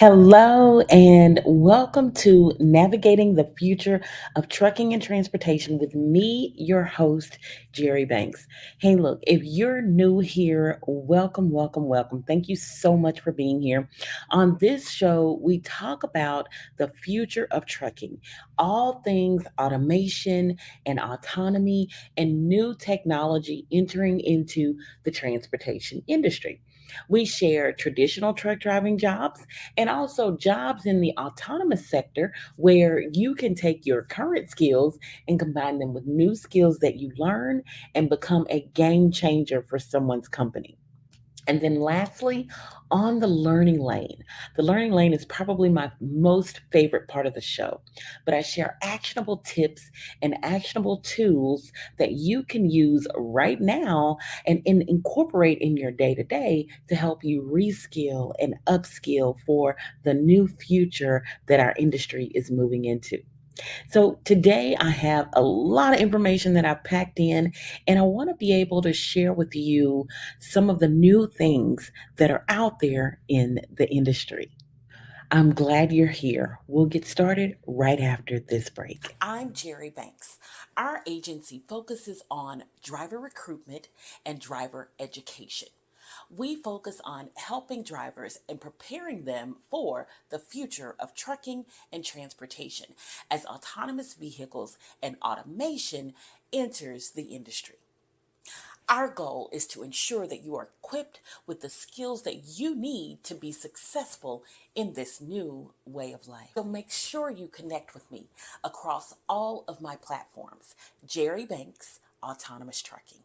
Hello, and welcome to Navigating the Future of Trucking and Transportation with me, your host, Jerri Banks. Hey, look, if you're new here, welcome, welcome, welcome. Thank you so much for being here. On this show, we talk about the future of trucking, all things automation and autonomy and new technology entering into the transportation industry. We share traditional truck driving jobs and also jobs in the autonomous sector where you can take your current skills and combine them with new skills that you learn and become a game changer for someone's company. And then lastly, on the learning lane. The learning lane is probably my most favorite part of the show, but I share actionable tips and actionable tools that you can use right now and incorporate in your day to day to help you reskill and upskill for the new future that our industry is moving into. So today I have a lot of information that I've packed in, and I want to be able to share with you some of the new things that are out there in the industry. I'm glad you're here. We'll get started right after this break. I'm Jerri Banks. Our agency focuses on driver recruitment and driver education. We focus on helping drivers and preparing them for the future of trucking and transportation as autonomous vehicles and automation enters the industry. Our goal is to ensure that you are equipped with the skills that you need to be successful in this new way of life. So make sure you connect with me across all of my platforms. Jerri Banks, Autonomous Trucking.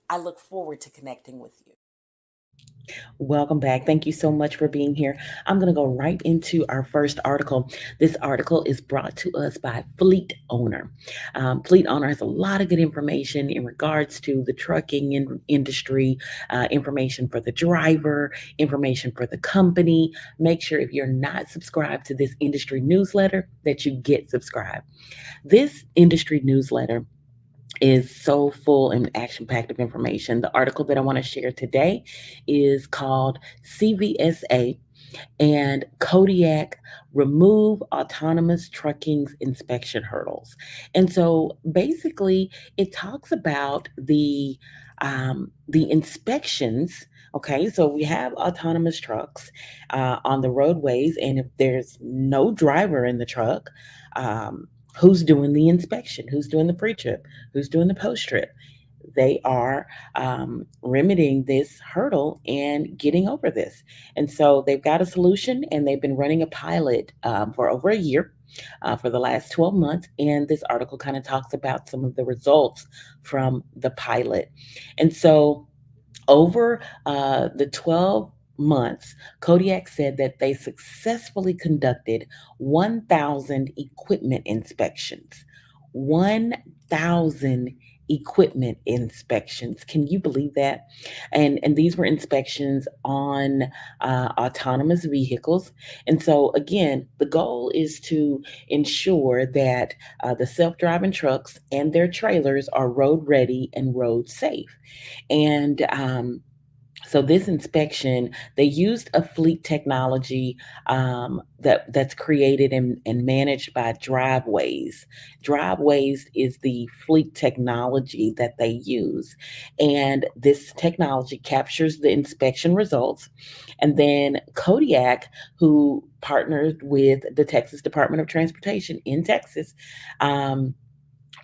I look forward to connecting with you. Welcome back. Thank you so much for being here. I'm going to go right into our first article. This article is brought to us by Fleet Owner. Fleet Owner has a lot of good information in regards to the trucking industry, information for the driver, information for the company. Make sure if you're not subscribed to this industry newsletter that you get subscribed. This industry newsletter is so full and action packed of information. The article that I want to share today is called CVSA and Kodiak Remove Autonomous Trucking's Inspection Hurdles. And so basically, it talks about the inspections. Okay, so we have autonomous trucks on the roadways, and if there's no driver in the truck, who's doing the inspection? Who's doing the pre-trip? Who's doing the post-trip? They are remedying this hurdle and getting over this. And so they've got a solution, and they've been running a pilot for over a year. For the last 12 months. And this article kind of talks about some of the results from the pilot. And so over the 12 months, Kodiak said that they successfully conducted 1,000 equipment inspections. 1,000 equipment inspections. Can you believe that? And these were inspections on autonomous vehicles. And so again, the goal is to ensure that the self-driving trucks and their trailers are road ready and road safe. And so this inspection, they used a fleet technology that's created and managed by Driveways. Driveways is the fleet technology that they use, and this technology captures the inspection results. And then Kodiak, who partnered with the Texas Department of Transportation in Texas, um,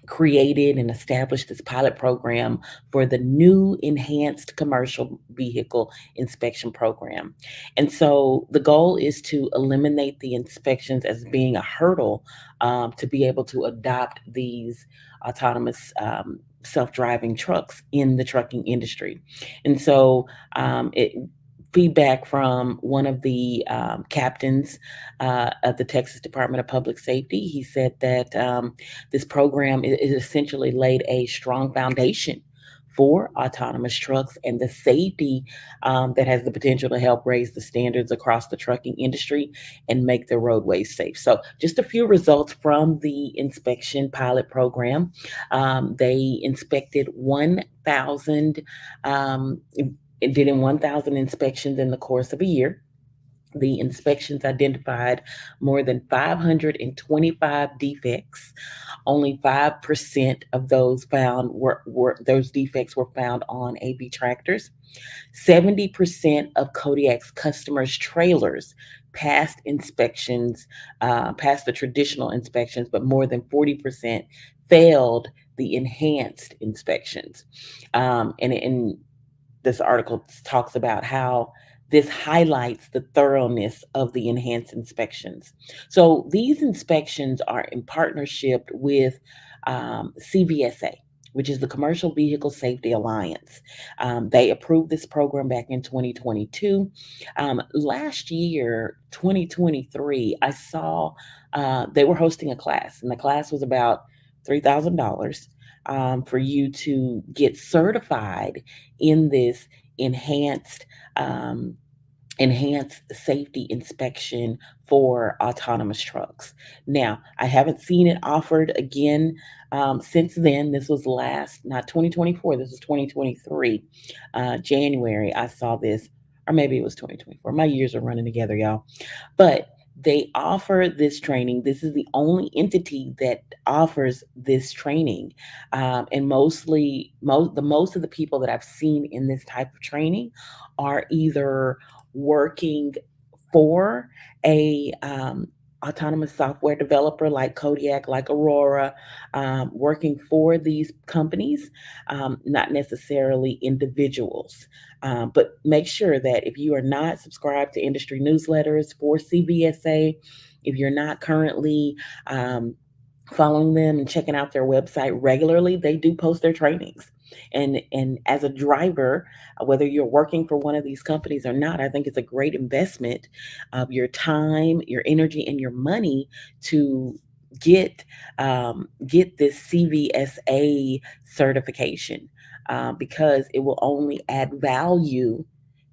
created and established this pilot program for the new enhanced commercial vehicle inspection program. And so the goal is to eliminate the inspections as being a hurdle to be able to adopt these autonomous self-driving trucks in the trucking industry. And so it feedback from one of the captains of the Texas Department of Public Safety. He said that this program is essentially laid a strong foundation for autonomous trucks and the safety that has the potential to help raise the standards across the trucking industry and make the roadways safe. So, just a few results from the inspection pilot program. They inspected 1,000, it did in 1,000 inspections in the course of a year. The inspections identified more than 525 defects. Only 5% of those found were those defects were found on AB tractors. 70% of Kodiak's customers' trailers passed inspections, passed the traditional inspections, but more than 40% failed the enhanced inspections. And this article talks about how this highlights the thoroughness of the enhanced inspections. So these inspections are in partnership with CVSA, which is the Commercial Vehicle Safety Alliance. They approved this program back in 2022. Last year, 2023, I saw they were hosting a class, and the class was about $3,000 for you to get certified in this enhanced um, enhanced safety inspection for autonomous trucks. Now, I haven't seen it offered again since then. This was not 2024, this was 2023, January. I saw this, or maybe it was 2024. My years are running together, y'all. But they offer this training. This is the only entity that offers this training, and most of the people that I've seen in this type of training are either working for a autonomous software developer like Kodiak, like Aurora, working for these companies, not necessarily individuals. But make sure that if you are not subscribed to industry newsletters for CVSA, if you're not currently following them and checking out their website regularly, they do post their trainings. And as a driver, whether you're working for one of these companies or not, I think it's a great investment of your time, your energy, and your money to get this CVSA certification, because it will only add value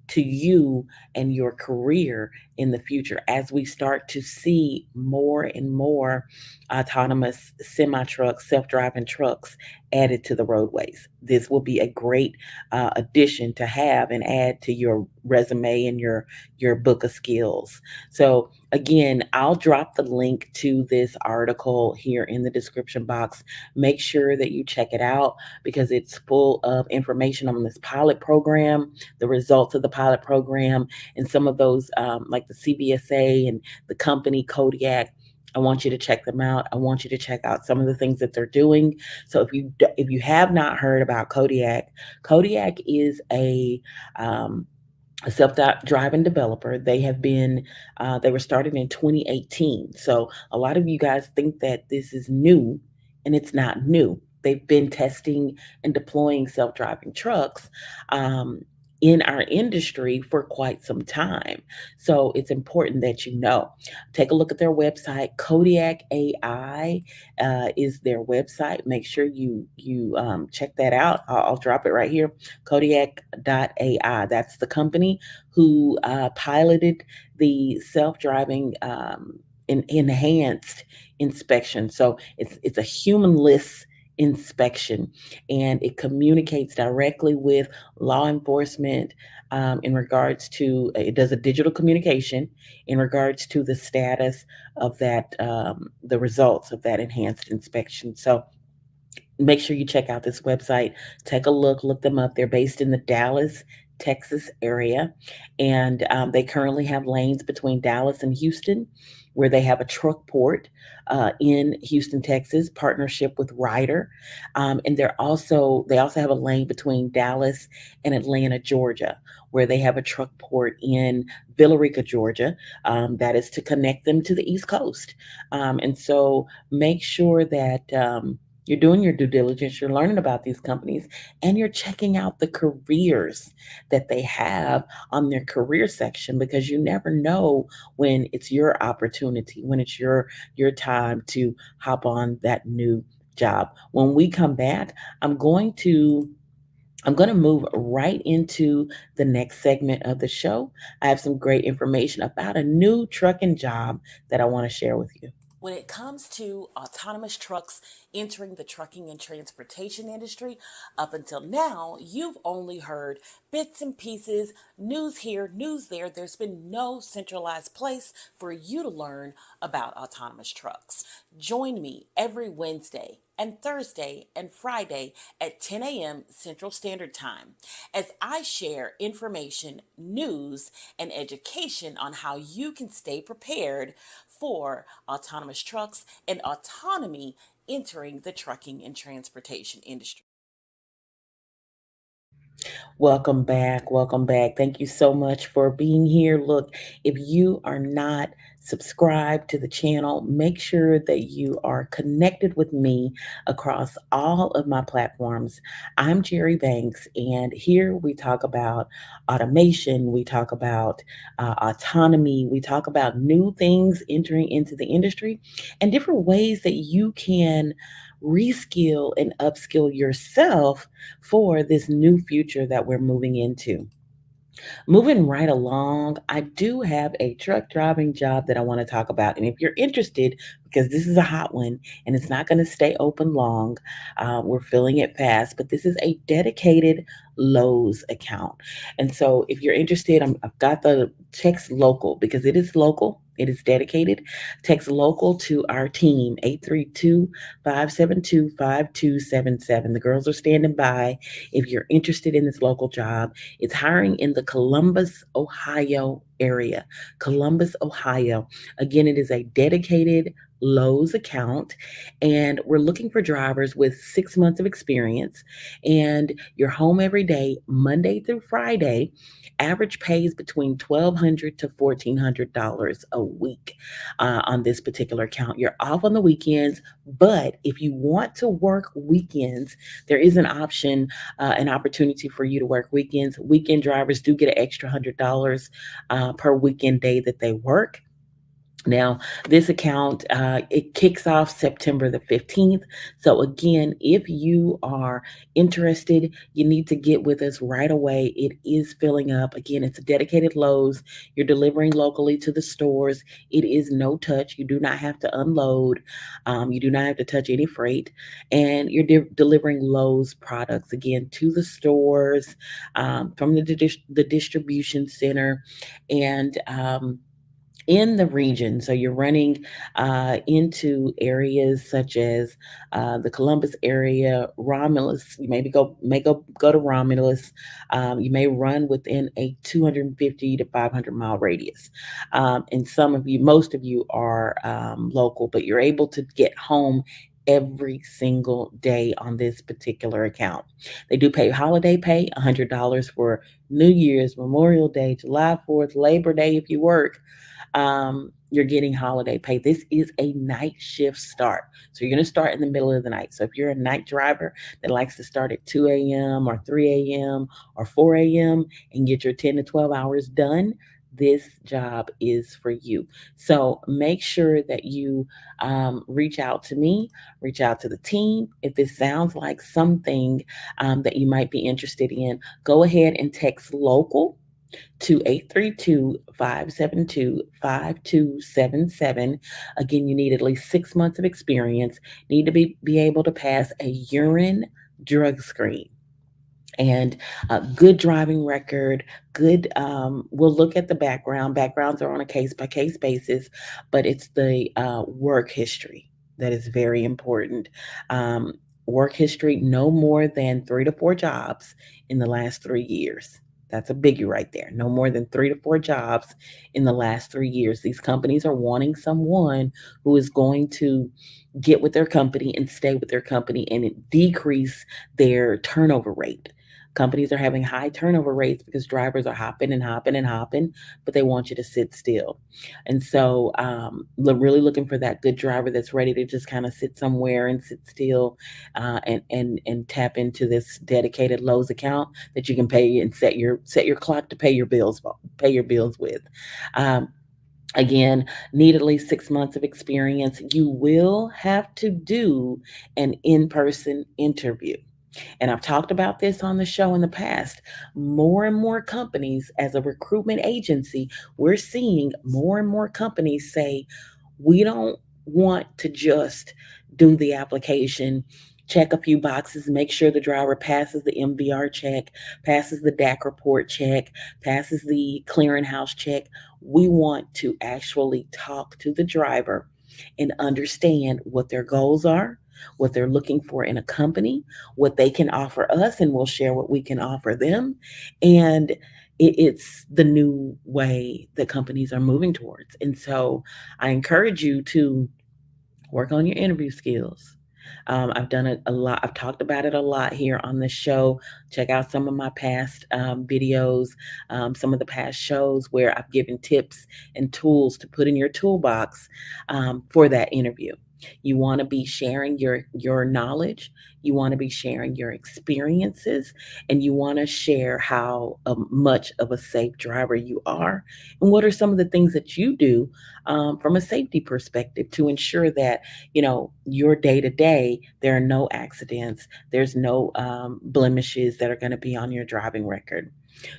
to you and your career in the future as we start to see more and more autonomous semi trucks, self driving trucks added to the roadways. This will be a great addition to have and add to your resume and your book of skills. So again, I'll drop the link to this article here in the description box. Make sure that you check it out because it's full of information on this pilot program, the results of the pilot program, and some of those, like the CVSA and the company Kodiak. I want you to check them out. I want you to check out some of the things that they're doing. So if you have not heard about Kodiak, Kodiak is a self-driving developer. They were started in 2018. So a lot of you guys think that this is new, and it's not new. They've been testing and deploying self-driving trucks in our industry for quite some time. So it's important that you know. Take a look at their website. Kodiak AI is their website. Make sure you check that out. I'll drop it right here. Kodiak.ai. That's the company who piloted the self-driving enhanced inspection. So it's a humanless inspection, and it communicates directly with law enforcement in regards to it does a digital communication in regards to the status of that, the results of that enhanced inspection. So make sure you check out this website. Take a look them up. They're based in the Dallas, Texas area, and they currently have lanes between Dallas and Houston, where they have a truck port in Houston, Texas, partnership with Ryder, and they also have a lane between Dallas and Atlanta, Georgia, where they have a truck port in Villarica, Georgia, that is to connect them to the East Coast. And so make sure that you're doing your due diligence, you're learning about these companies, and you're checking out the careers that they have on their career section, because you never know when it's your opportunity, when it's your time to hop on that new job. When we come back, I'm going to move right into the next segment of the show. I have some great information about a new trucking job that I want to share with you. When it comes to autonomous trucks entering the trucking and transportation industry, up until now, you've only heard bits and pieces, news here, news there. There's been no centralized place for you to learn about autonomous trucks. Join me every Wednesday and Thursday and Friday at 10 a.m. Central Standard Time as I share information, news, and education on how you can stay prepared for autonomous trucks and autonomy entering the trucking and transportation industry. Welcome back. Welcome back. Thank you so much for being here. Look, if you are not subscribed to the channel, make sure that you are connected with me across all of my platforms. I'm Jerri Banks, and here we talk about automation, we talk about autonomy, we talk about new things entering into the industry, and different ways that you can reskill and upskill yourself for this new future that we're moving into. Moving right along, I do have a truck driving job that I want to talk about. And if you're interested, because this is a hot one and it's not going to stay open long, we're filling it fast, but this is a dedicated Lowe's account. And so if you're interested, I've got the text local because it is local. It is dedicated. Text local to our team, 832-572-5277. The girls are standing by if you're interested in this local job. It's hiring in the Columbus, Ohio area. Columbus, Ohio. Again, it is a dedicated Lowe's account, and we're looking for drivers with 6 months of experience. And you're home every day, Monday through Friday. Average pays between $1,200 to $1,400 a week on this particular account. You're off on the weekends, but if you want to work weekends, there is an opportunity for you to work weekends. Weekend drivers do get an extra $100 per weekend day that they work. Now, this account, it kicks off September the 15th. So again, if you are interested, you need to get with us right away. It is filling up. Again, it's a dedicated Lowe's. You're delivering locally to the stores. It is no touch. You do not have to unload. You do not have to touch any freight. And you're delivering Lowe's products, again, to the stores, from the distribution center. And in the region. So you're running into areas such as the Columbus area, Romulus. You maybe go to Romulus. You may run within a 250 to 500 mile radius. And most of you are local, but you're able to get home every single day on this particular account. They do pay holiday pay, $100 for New Year's, Memorial Day, July 4th, Labor Day if you work. You're getting holiday pay. This is a night shift start. So you're going to start in the middle of the night. So if you're a night driver that likes to start at 2 a.m. or 3 a.m. or 4 a.m. and get your 10 to 12 hours done, this job is for you. So make sure that you reach out to me, reach out to the team. If this sounds like something that you might be interested in, go ahead and text local to 832-572-5277. Again, you need at least 6 months of experience, need to be able to pass a urine drug screen and a good driving record. We'll look at the backgrounds are on a case by case basis, but it's the work history that is very important. Work history, no more than 3 to 4 jobs in the last 3 years. That's a biggie right there. No more than 3 to 4 jobs in the last 3 years. These companies are wanting someone who is going to get with their company and stay with their company and decrease their turnover rate. Companies are having high turnover rates because drivers are hopping and hopping and hopping, but they want you to sit still. And so, really looking for that good driver that's ready to just kind of sit somewhere and sit still, and tap into this dedicated Lowe's account that you can pay and set your clock to pay your bills with. Um, Again, need at least 6 months of experience. You will have to do an in-person interview. And I've talked about this on the show in the past. More and more companies, as a recruitment agency, we're seeing more and more companies say, we don't want to just do the application, check a few boxes, make sure the driver passes the MVR check, passes the DAC report check, passes the clearinghouse check. We want to actually talk to the driver and understand what their goals are, what they're looking for in a company, what they can offer us, and we'll share what we can offer them. And it's the new way that companies are moving towards. And so I encourage you to work on your interview skills. I've done it a lot. I've talked about it a lot here on the show. Check out some of my past videos, some of the past shows where I've given tips and tools to put in your toolbox for that interview. You want to be sharing your knowledge. You want to be sharing your experiences, and you want to share how much of a safe driver you are, and what are some of the things that you do from a safety perspective to ensure that your day to day, there are no accidents, there's no blemishes that are going to be on your driving record.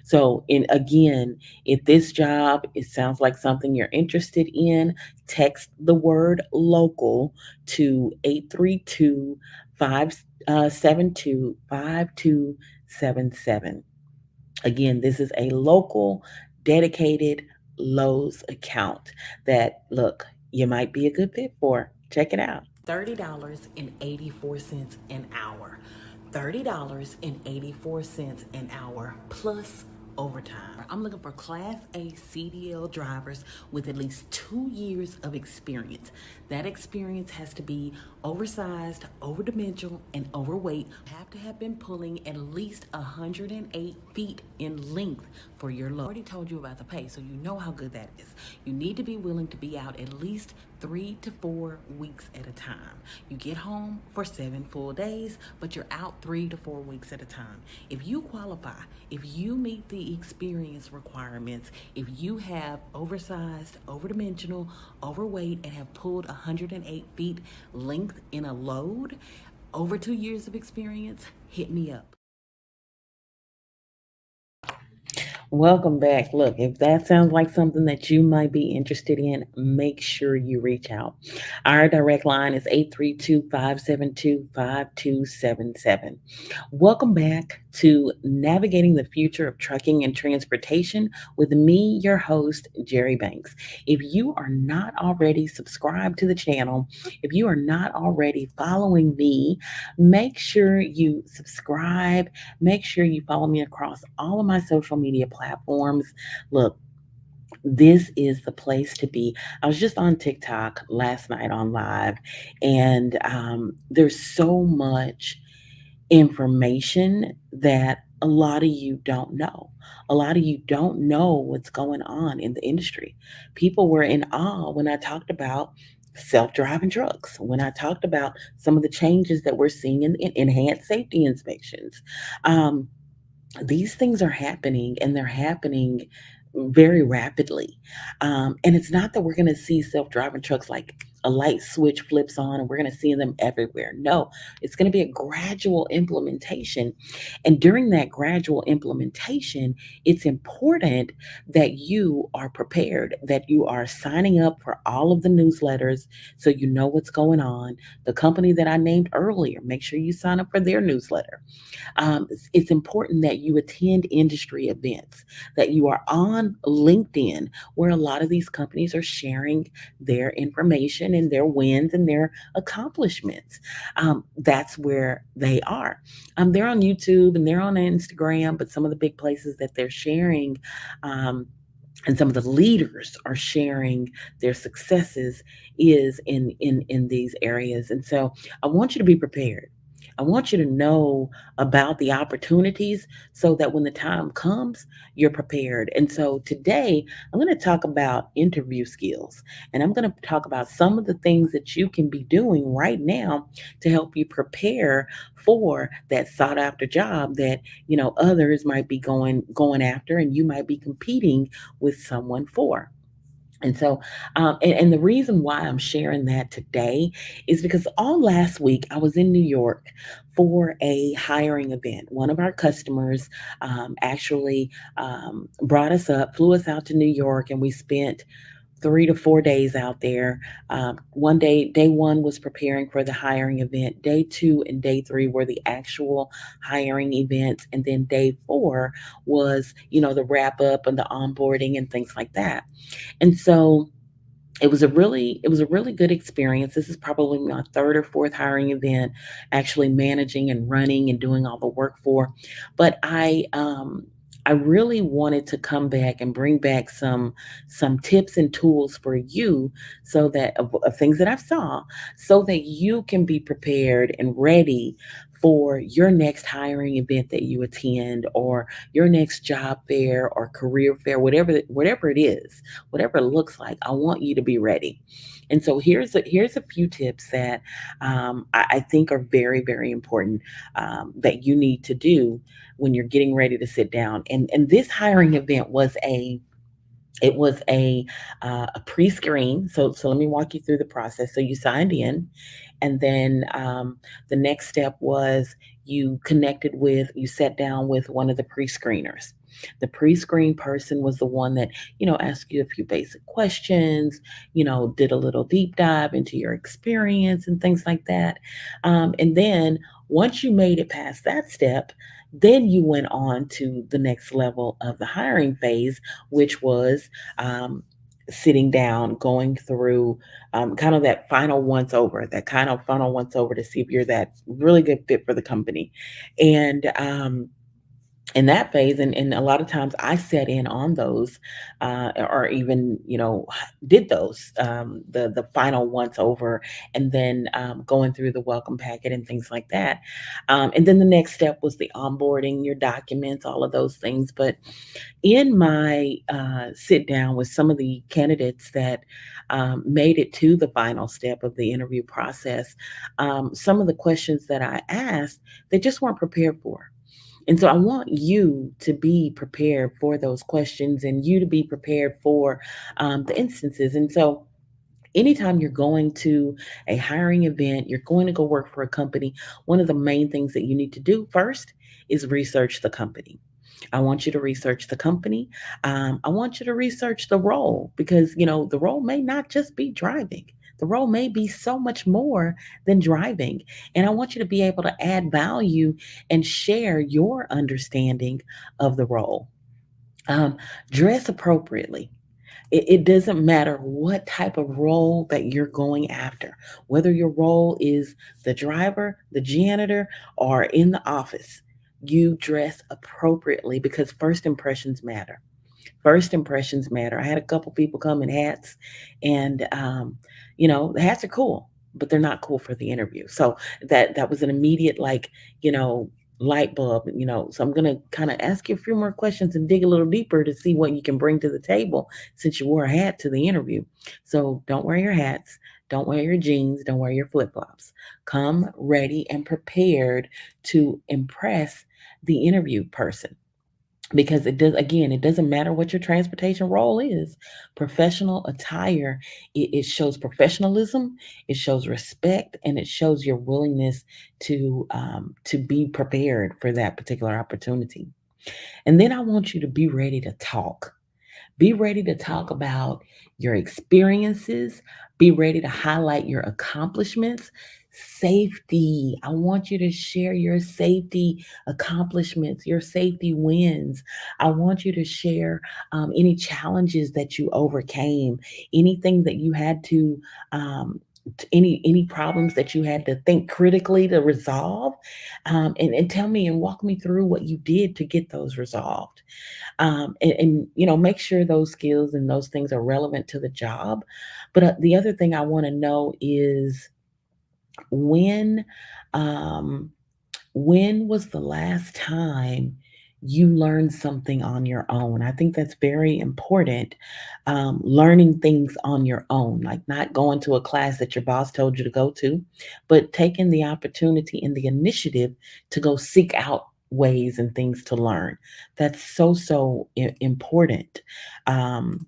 So, in again, if this job it sounds like something you're interested in, text the word local to 832 572 5277. Again, this is a local, dedicated Lowe's account that, look, you might be a good fit for. Check it out. $30.84 an hour. $30.84 an hour plus overtime. I'm looking for Class A CDL drivers with at least 2 years of experience. That experience has to be oversized, overdimensional, and overweight. You have to have been pulling at least 108 feet in length for your load. I already told you about the pay, so you know how good that is. You need to be willing to be out at least 3 to 4 weeks at a time. You get home for 7 full days, but you're out 3 to 4 weeks at a time. If you qualify, if you meet the experience requirements, if you have oversized, overdimensional, overweight, and have pulled 108 feet length in a load, over 2 years of experience, hit me up. Welcome back. Look, if that sounds like something that you might be interested in, make sure you reach out. Our direct line is 832 572 5277. Welcome back to Navigating the Future of Trucking and Transportation with me, your host, Jerri Banks. If you are not already subscribed to the channel, if you are not already following me, make sure you subscribe. Make sure you follow me across all of my social media platforms. Look, this is the place to be. I was just on TikTok last night on live, and there's so much information that a lot of you don't know. A lot of you don't know what's going on in the industry. People were in awe when I talked about self-driving trucks, when I talked about some of the changes that we're seeing in enhanced safety inspections. Um, these things are happening, and they're happening very rapidly. And it's not that we're going to see self-driving trucks like a light switch flips on and we're going to see them everywhere. No, it's going to be a gradual implementation. And during that gradual implementation, it's important that you are prepared, that you are signing up for all of the newsletters so you know what's going on. The company that I named earlier, make sure you sign up for their newsletter. It's important that you attend industry events, that you are on LinkedIn, where a lot of these companies are sharing their information and their wins and their accomplishments. That's where they are. They're on YouTube and they're on Instagram, but some of the big places that they're sharing. And some of the leaders are sharing their successes is in these areas. And so I want you to be prepared. I want you to know about the opportunities so that when the time comes, you're prepared. And so today, I'm going to talk about interview skills, and I'm going to talk about some of the things that you can be doing right now to help you prepare for that sought after job that others might be going after, and you might be competing with someone for. And so, and the reason why I'm sharing that today is because all last week I was in New York for a hiring event. One of our customers actually brought us up, flew us out to New York, and we spent 3 to 4 days out there. One day, day one was preparing for the hiring event. Day two and day three were the actual hiring events. And then day four was, the wrap up and the onboarding and things like that. And so it was a really good experience. This is probably my third or fourth hiring event, actually managing and running and doing all the work for. But I really wanted to come back and bring back some tips and tools for you, so that of things that I've saw, so that you can be prepared and ready for your next hiring event that you attend, or your next job fair or career fair, whatever it is, whatever it looks like. I want you to be ready. And so here's a few tips that I think are very, very important, that you need to do when you're getting ready to sit down. And this hiring event was a pre-screen. So let me walk you through the process. So you signed in, and then the next step was you sat down with one of the pre-screeners. The pre-screen person was the one that asked you a few basic questions, did a little deep dive into your experience and things like that. And then once you made it past that step, then you went on to the next level of the hiring phase, which was um, sitting down, going through kind of that kind of final once over to see if you're that really good fit for the company. And in that phase, and a lot of times I set in on those, or even did those, the final once over, and then going through the welcome packet and things like that. And then the next step was the onboarding, your documents, all of those things. But in my sit down with some of the candidates that made it to the final step of the interview process, some of the questions that I asked, they just weren't prepared for. And so I want you to be prepared for those questions, and you to be prepared for the instances. And so anytime you're going to a hiring event, you're going to go work for a company, one of the main things that you need to do first is research the company. I want you to research the company. I want you to research the role, because the role may not just be driving. The role may be so much more than driving. And I want you to be able to add value and share your understanding of the role. Um, Dress appropriately. It doesn't matter what type of role that you're going after, whether your role is the driver, the janitor, or in the office. You dress appropriately, because first impressions matter. First impressions matter. I had a couple people come in hats, and the hats are cool, but they're not cool for the interview. So that was an immediate, like, you know, light bulb. So I'm gonna kind of ask you a few more questions and dig a little deeper to see what you can bring to the table, since you wore a hat to the interview. So don't wear your hats, don't wear your jeans, don't wear your flip-flops. Come ready and prepared to impress the interview person, because it doesn't matter what your transportation role is. Professional attire, it shows professionalism, it shows respect, and it shows your willingness to be prepared for that particular opportunity. And then I want you to be ready to talk. Be ready to talk about your experiences. Be ready to highlight your accomplishments. Safety. I want you to share your safety accomplishments, your safety wins. I want you to share any challenges that you overcame, anything that you had to, any problems that you had to think critically to resolve, and tell me and walk me through what you did to get those resolved. And make sure those skills and those things are relevant to the job. But the other thing I want to know is, when um, when was the last time you learned something on your own? I think that's very important. Learning things on your own, like not going to a class that your boss told you to go to, but taking the opportunity and the initiative to go seek out ways and things to learn. That's so important. Um,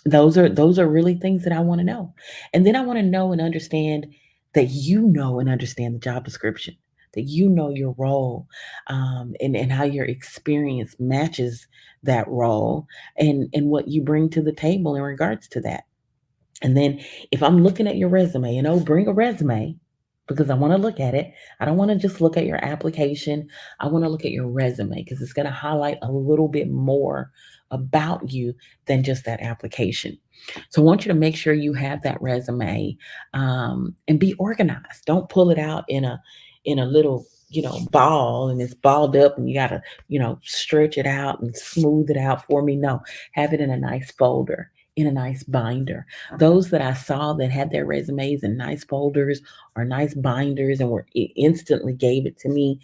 those are really things that I want to know. And then I want to know and understand that and understand the job description, that your role, and how your experience matches that role, and what you bring to the table in regards to that. And then if I'm looking at your resume, bring a resume because I want to look at it. I don't want to just look at your application. I want to look at your resume because it's going to highlight a little bit more about you than just that application. So I want you to make sure you have that resume and be organized. Don't pull it out in a little ball and it's balled up and you got to stretch it out and smooth it out for me. No, have it in a nice folder, in a nice binder. Those that I saw that had their resumes in nice folders or nice binders and were instantly gave it to me,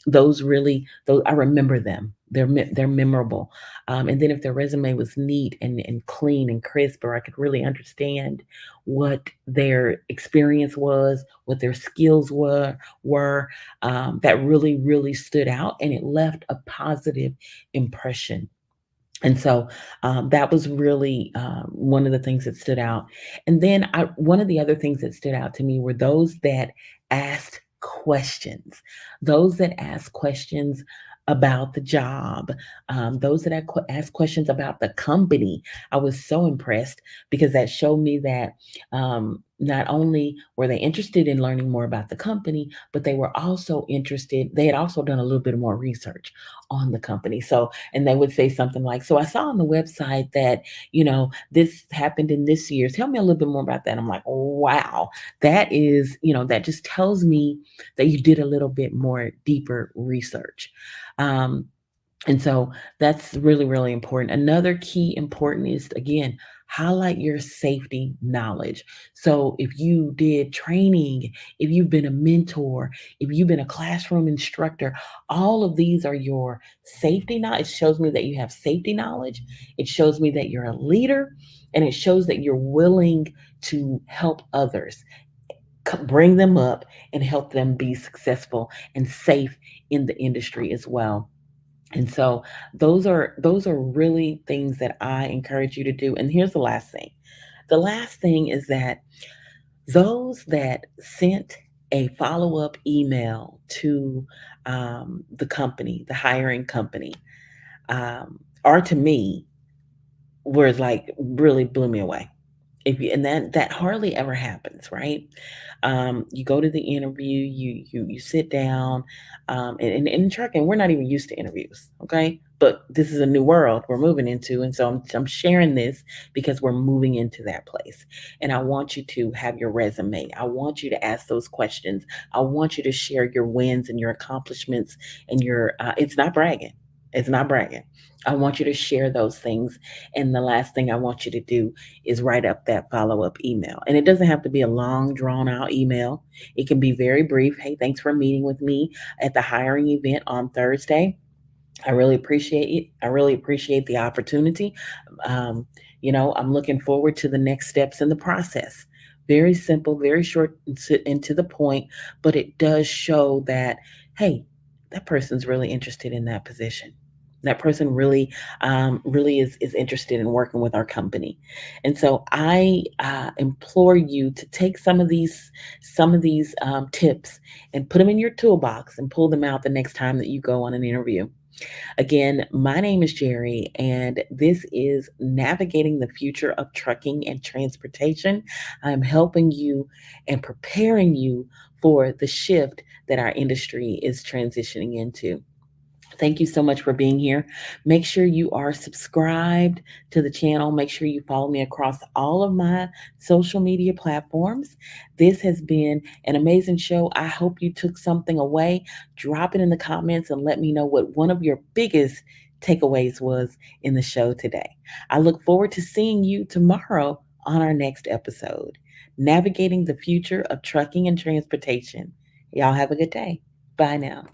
those I remember them. They're memorable. And then if their resume was neat and clean and crisp, or I could really understand what their experience was, what their skills were, that really stood out, and it left a positive impression. And so that was really one of the things that stood out. And then one of the other things that stood out to me were those that asked questions, those that asked questions about the job, those that asked questions about the company. I was so impressed because that showed me that not only were they interested in learning more about the company, but they had also done a little bit more research on the company. So and they would say something like, "So I saw on the website that, this happened in this year. Tell me a little bit more about that." I'm like, wow, that just tells me that you did a little bit more deeper research. Um, and so that's really, really important. Another key important is, again, highlight your safety knowledge. So if you did training, if you've been a mentor, if you've been a classroom instructor, all of these are your safety knowledge. It shows me that you have safety knowledge. It shows me that you're a leader, and it shows that you're willing to help others, bring them up and help them be successful and safe in the industry as well. And so those are really things that I encourage you to do. And here's the last thing. The last thing is that those that sent a follow-up email to the company, the hiring company, or to me, were like really blew me away. And that hardly ever happens, right? You go to the interview, you sit down, and in trucking, we're not even used to interviews, okay? But this is a new world we're moving into, and so I'm sharing this because we're moving into that place. And I want you to have your resume. I want you to ask those questions. I want you to share your wins and your accomplishments and your. It's not bragging. It's not bragging. I want you to share those things. And the last thing I want you to do is write up that follow up email. And it doesn't have to be a long, drawn out email. It can be very brief. Hey, thanks for meeting with me at the hiring event on Thursday. I really appreciate it. I really appreciate the opportunity. Um, I'm looking forward to the next steps in the process. Very simple, very short and to the point, but it does show that, hey, that person's really interested in that position. That person really is interested in working with our company, and so I implore you to take some of these tips and put them in your toolbox and pull them out the next time that you go on an interview. Again, my name is Jerri, and this is Navigating the Future of Trucking and Transportation. I'm helping you and preparing you for the shift that our industry is transitioning into. Thank you so much for being here. Make sure you are subscribed to the channel. Make sure you follow me across all of my social media platforms. This has been an amazing show. I hope you took something away. Drop it in the comments and let me know what one of your biggest takeaways was in the show today. I look forward to seeing you tomorrow on our next episode, Navigating the Future of Trucking and Transportation. Y'all have a good day. Bye now.